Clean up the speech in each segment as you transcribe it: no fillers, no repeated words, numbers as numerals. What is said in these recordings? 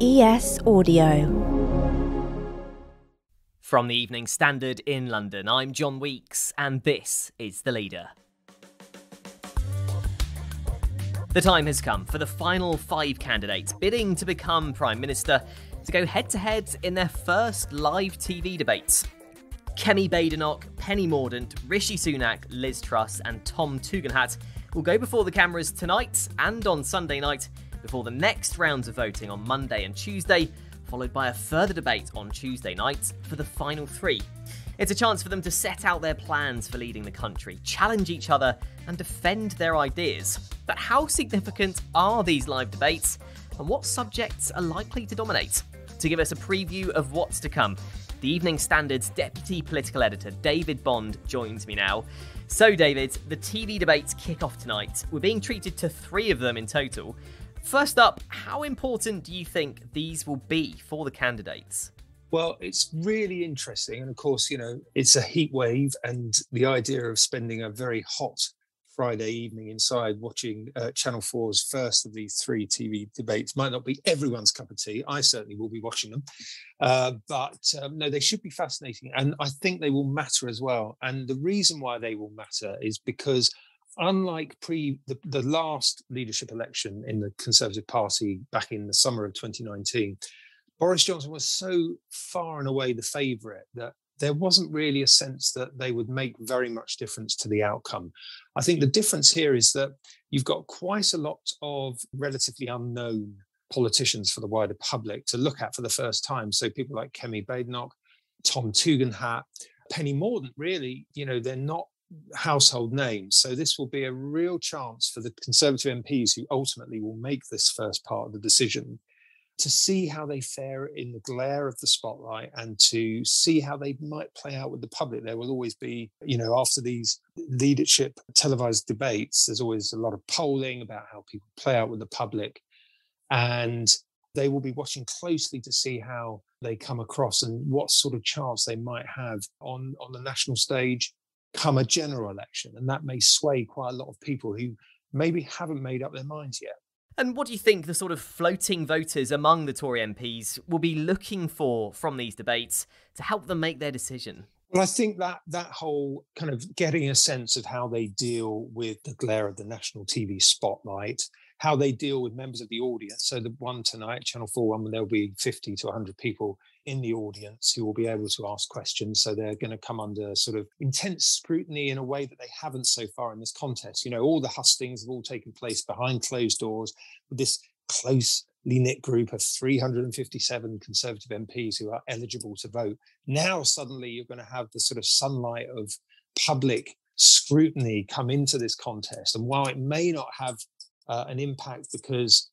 ES Audio. From the Evening Standard in London, I'm John Weeks, and this is The Leader. The time has come for the final 5 candidates bidding to become Prime Minister to go head-to-head in their first live TV debates. Kemi Badenoch, Mordaunt, Rishi Sunak, Liz Truss and Tom Tugendhat will go before the cameras tonight and on Sunday night before the next rounds of voting on Monday and Tuesday, followed by a further debate on Tuesday night for the final 3. It's a chance for them to set out their plans for leading the country, challenge each other and defend their ideas. But how significant are these live debates and what subjects are likely to dominate? To give us a preview of what's to come, the Evening Standard's Deputy Political Editor David Bond joins me now. So David, the TV debates kick off tonight. We're being treated to 3 of them in total. First up, how important do you think these will be for the candidates? Well, it's really interesting. And of course, it's a heat wave, and the idea of spending a very hot Friday evening inside watching Channel 4's first of these 3 TV debates might not be everyone's cup of tea. I certainly will be watching them. But no, they should be fascinating. And I think they will matter as well. And the reason why they will matter is because unlike the last leadership election in the Conservative Party back in the summer of 2019, Boris Johnson was so far and away the favourite that there wasn't really a sense that they would make very much difference to the outcome. I think the difference here is that you've got quite a lot of relatively unknown politicians for the wider public to look at for the first time. So people like Kemi Badenoch, Tom Tugendhat, Mordaunt, really, they're not household names. So this will be a real chance for the Conservative MPs who ultimately will make this first part of the decision to see how they fare in the glare of the spotlight and to see how they might play out with the public. There will always be, after these leadership televised debates, there's always a lot of polling about how people play out with the public. And they will be watching closely to see how they come across and what sort of chance they might have on the national stage come a general election. And that may sway quite a lot of people who maybe haven't made up their minds yet. And what do you think the sort of floating voters among the Tory MPs will be looking for from these debates to help them make their decision? Well, I think that whole kind of getting a sense of how they deal with the glare of the national TV spotlight, how they deal with members of the audience. So the one tonight, Channel 4 one, there'll be 50 to 100 people in the audience who will be able to ask questions. So they're going to come under sort of intense scrutiny in a way that they haven't so far in this contest. All the hustings have all taken place behind closed doors with this closely knit group of 357 Conservative MPs who are eligible to vote. Now, suddenly, you're going to have the sort of sunlight of public scrutiny come into this contest. And while it may not have an impact because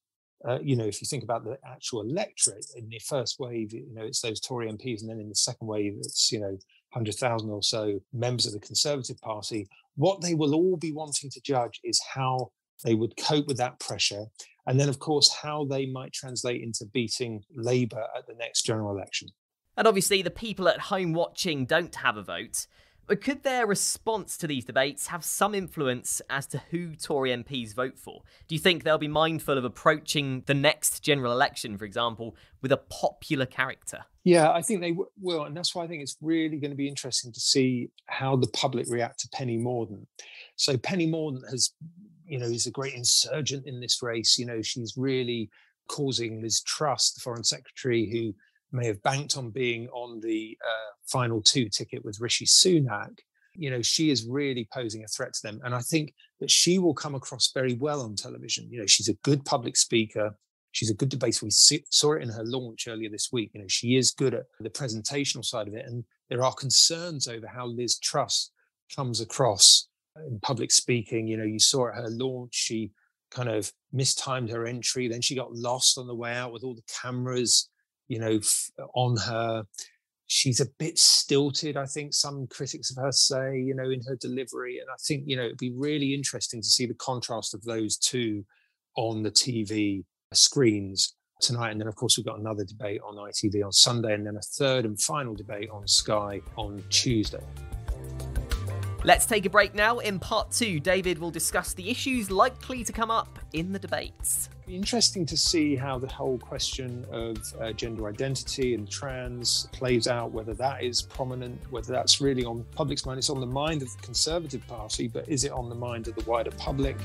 if you think about the actual electorate, in the first wave, it's those Tory MPs, and then in the second wave, it's 100,000 or so members of the Conservative Party. What they will all be wanting to judge is how they would cope with that pressure, and then, of course, how they might translate into beating Labour at the next general election. And obviously, the people at home watching don't have a vote. But could their response to these debates have some influence as to who Tory MPs vote for? Do you think they'll be mindful of approaching the next general election, for example, with a popular character? Yeah, I think they will. And that's why I think it's really going to be interesting to see how the public react to Mordaunt. So Mordaunt is a great insurgent in this race. She's really causing Liz Truss, the Foreign Secretary, who may have banked on being on the final 2 ticket with Rishi Sunak. She is really posing a threat to them. And I think that she will come across very well on television. She's a good public speaker. She's a good debater. We saw it in her launch earlier this week. She is good at the presentational side of it. And there are concerns over how Liz Truss comes across in public speaking. You saw at her launch, she kind of mistimed her entry. Then she got lost on the way out with all the cameras on her. She's a bit stilted, I think some critics of her say, in her delivery. And I think, it'd be really interesting to see the contrast of those two on the TV screens tonight. And then, of course, we've got another debate on ITV on Sunday, and then a third and final debate on Sky on Tuesday. Let's take a break now. In part 2, David will discuss the issues likely to come up in the debates. It'll be interesting to see how the whole question of gender identity and trans plays out, whether that is prominent, whether that's really on public's mind. It's on the mind of the Conservative Party, but is it on the mind of the wider public?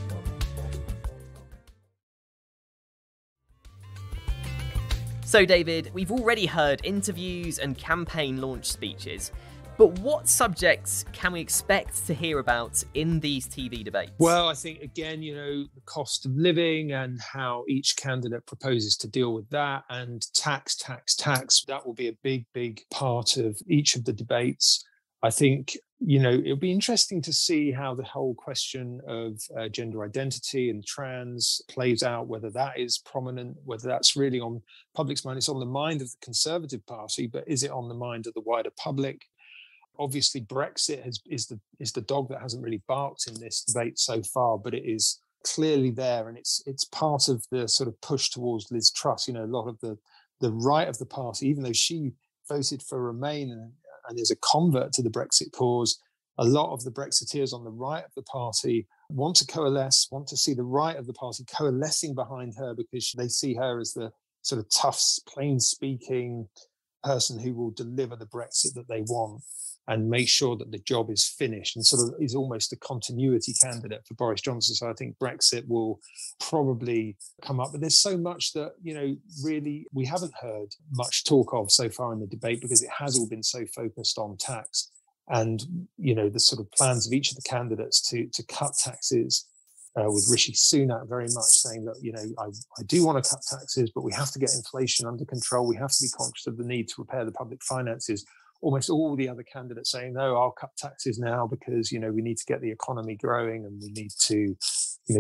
So, David, we've already heard interviews and campaign launch speeches. But what subjects can we expect to hear about in these TV debates? Well, I think, again, the cost of living and how each candidate proposes to deal with that, and tax. That will be a big, big part of each of the debates. I think, it'll be interesting to see how the whole question of gender identity and trans plays out, whether that is prominent, whether that's really on public's mind. It's on the mind of the Conservative Party, but is it on the mind of the wider public? Obviously, Brexit is the dog that hasn't really barked in this debate so far, but it is clearly there, and it's part of the sort of push towards Liz Truss. A lot of the right of the party, even though she voted for Remain and is a convert to the Brexit cause, a lot of the Brexiteers on the right of the party want to coalesce, want to see the right of the party coalescing behind her, because they see her as the sort of tough, plain-speaking person who will deliver the Brexit that they want and make sure that the job is finished, and sort of is almost a continuity candidate for Boris Johnson. So I think Brexit will probably come up. But there's so much that, really we haven't heard much talk of so far in the debate, because it has all been so focused on tax and, the sort of plans of each of the candidates to cut taxes, with Rishi Sunak very much saying that, I do want to cut taxes, but we have to get inflation under control. We have to be conscious of the need to repair the public finances. Almost all the other candidates saying, no, I'll cut taxes now because, we need to get the economy growing, and we need to,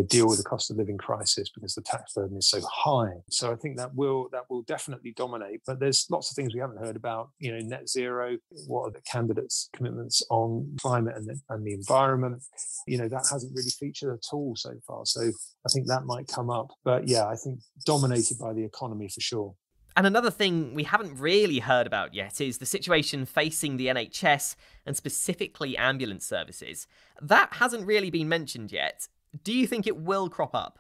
deal with the cost of living crisis because the tax burden is so high. So I think that will definitely dominate. But there's lots of things we haven't heard about, net zero. What are the candidates' commitments on climate and the environment? That hasn't really featured at all so far. So I think that might come up. But yeah, I think dominated by the economy for sure. And another thing we haven't really heard about yet is the situation facing the NHS and specifically ambulance services. That hasn't really been mentioned yet. Do you think it will crop up?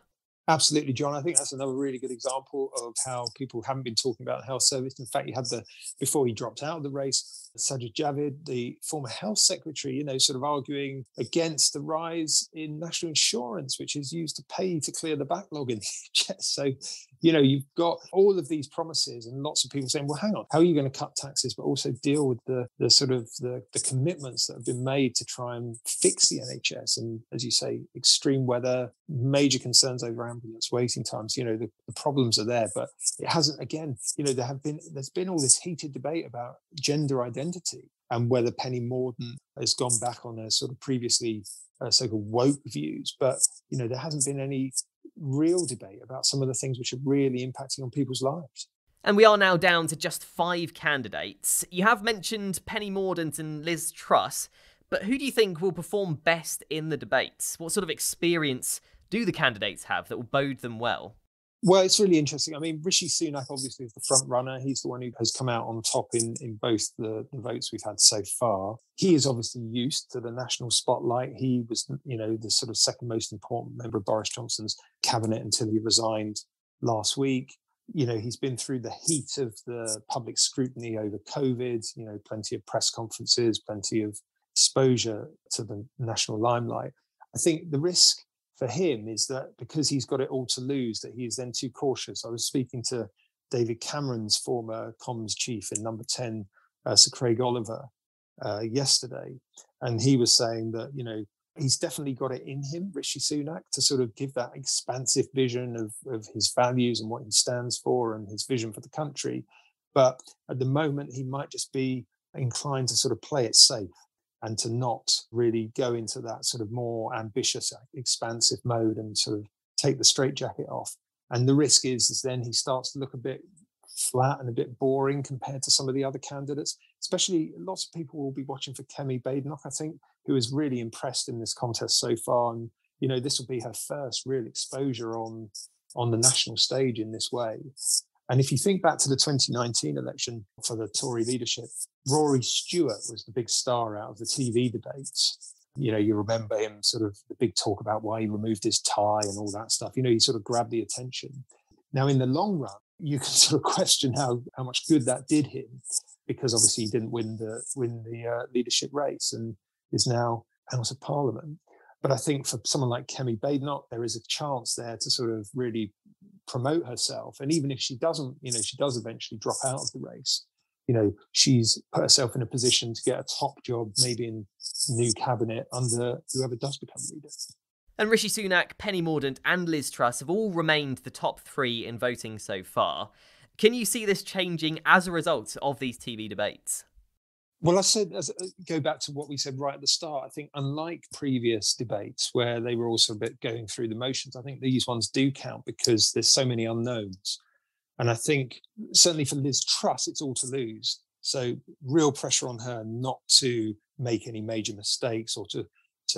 Absolutely, John. I think that's another really good example of how people haven't been talking about the health service. In fact, you had before he dropped out of the race, Sajid Javid, the former health secretary, sort of arguing against the rise in national insurance, which is used to pay to clear the backlog in the NHS. So, you've got all of these promises and lots of people saying, well, hang on, how are you going to cut taxes, but also deal with the sort of the commitments that have been made to try and fix the NHS? And as you say, extreme weather, major concerns over ambulance waiting times, the problems are there, but it hasn't, again, there's been all this heated debate about gender identity and whether Penny Mordaunt has gone back on her sort of previously so-called woke views. But, there hasn't been any real debate about some of the things which are really impacting on people's lives. And we are now down to just 5 candidates. You have mentioned Penny Mordaunt and Liz Truss, but who do you think will perform best in the debates? What sort of experience do the candidates have that will bode them well? Well, it's really interesting. I mean, Rishi Sunak obviously is the front runner. He's the one who has come out on top in both the votes we've had so far. He is obviously used to the national spotlight. He was, the sort of second most important member of Boris Johnson's cabinet until he resigned last week. He's been through the heat of the public scrutiny over COVID, plenty of press conferences, plenty of exposure to the national limelight. I think the risk for him is that because he's got it all to lose, that he is then too cautious. I was speaking to David Cameron's former comms chief in Number 10, Sir Craig Oliver, yesterday, and he was saying that, he's definitely got it in him, Rishi Sunak, to sort of give that expansive vision of his values and what he stands for and his vision for the country. But at the moment, he might just be inclined to sort of play it safe and to not really go into that sort of more ambitious, expansive mode and sort of take the straitjacket off. And the risk is then he starts to look a bit flat and a bit boring compared to some of the other candidates. Especially, lots of people will be watching for Kemi Badenoch, I think, who is really impressed in this contest so far. And, this will be her first real exposure on the national stage in this way. And if you think back to the 2019 election for the Tory leadership, Rory Stewart was the big star out of the TV debates. You remember him sort of the big talk about why he removed his tie and all that stuff. He sort of grabbed the attention. Now, in the long run, you can sort of question how much good that did him, because obviously he didn't win the leadership race and is now out of Parliament. But I think for someone like Kemi Badenoch, there is a chance there to sort of really promote herself. And even if she doesn't, she does eventually drop out of the race, she's put herself in a position to get a top job, maybe in new cabinet under whoever does become leader. And Rishi Sunak, Penny Mordaunt and Liz Truss have all remained the top three in voting so far. Can you see this changing as a result of these TV debates? Well, go back to what we said right at the start. I think unlike previous debates where they were also a bit going through the motions, I think these ones do count because there's so many unknowns. And I think certainly for Liz Truss, it's all to lose. So real pressure on her not to make any major mistakes or to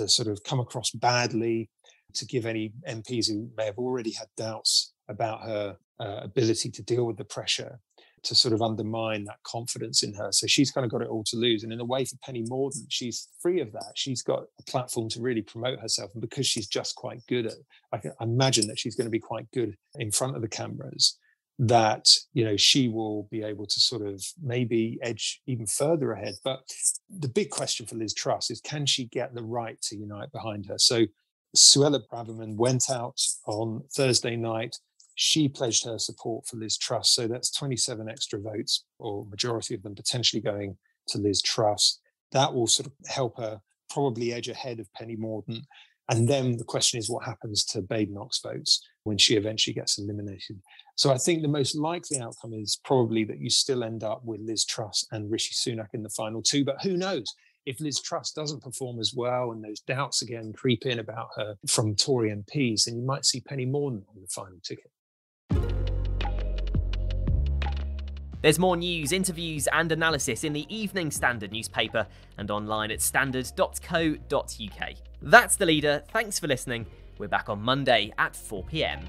sort of come across badly, to give any MPs who may have already had doubts about her ability to deal with the pressure, to sort of undermine that confidence in her. So she's kind of got it all to lose. And in a way for Penny Mordaunt, she's free of that. She's got a platform to really promote herself. And because she's just quite good I can imagine that she's going to be quite good in front of the cameras, that, she will be able to sort of maybe edge even further ahead. But the big question for Liz Truss is, can she get the right to unite behind her? So Suella Braverman went out on Thursday night. She pledged her support for Liz Truss. So that's 27 extra votes, or majority of them potentially going to Liz Truss. That will sort of help her probably edge ahead of Penny Mordaunt. And then the question is, what happens to Badenoch's votes when she eventually gets eliminated? So I think the most likely outcome is probably that you still end up with Liz Truss and Rishi Sunak in the final two. But who knows? If Liz Truss doesn't perform as well and those doubts again creep in about her from Tory MPs, then you might see Penny Mordaunt on the final ticket. There's more news, interviews and analysis in the Evening Standard newspaper and online at standard.co.uk. That's The Leader. Thanks for listening. We're back on Monday at 4 p.m.